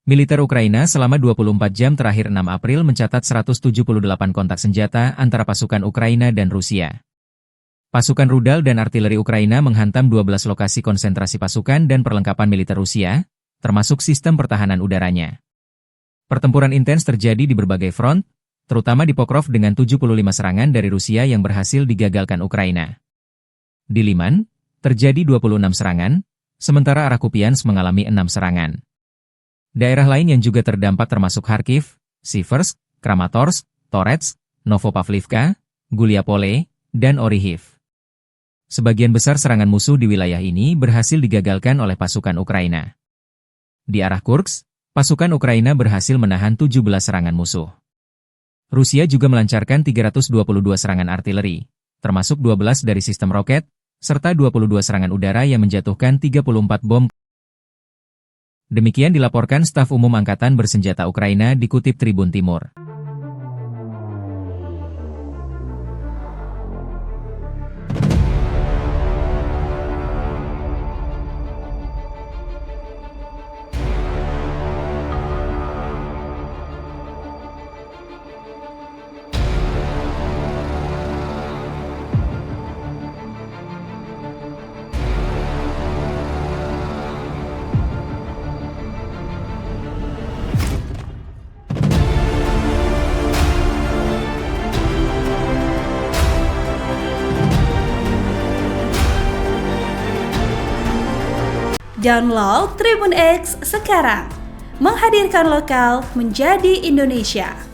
Militer Ukraina selama 24 jam terakhir 6 April mencatat 178 kontak senjata antara pasukan Ukraina dan Rusia. Pasukan rudal dan artileri Ukraina menghantam 12 lokasi konsentrasi pasukan dan perlengkapan militer Rusia, termasuk sistem pertahanan udaranya. Pertempuran intens terjadi di berbagai front, terutama di Pokrov dengan 75 serangan dari Rusia yang berhasil digagalkan Ukraina. Di Liman, terjadi 26 serangan, sementara arah Kupiansk mengalami 6 serangan. Daerah lain yang juga terdampak termasuk Kharkiv, Siversk, Kramatorsk, Toretsk, Novopavlivka, Guliapole, dan Orihiv. Sebagian besar serangan musuh di wilayah ini berhasil digagalkan oleh pasukan Ukraina. Di arah Kursk, pasukan Ukraina berhasil menahan 17 serangan musuh. Rusia juga melancarkan 322 serangan artileri, termasuk 12 dari sistem roket, serta 22 serangan udara yang menjatuhkan 34 bom. Demikian dilaporkan Staf Umum Angkatan Bersenjata Ukraina dikutip Tribun Timur. Download Tribun X sekarang, menghadirkan lokal menjadi Indonesia.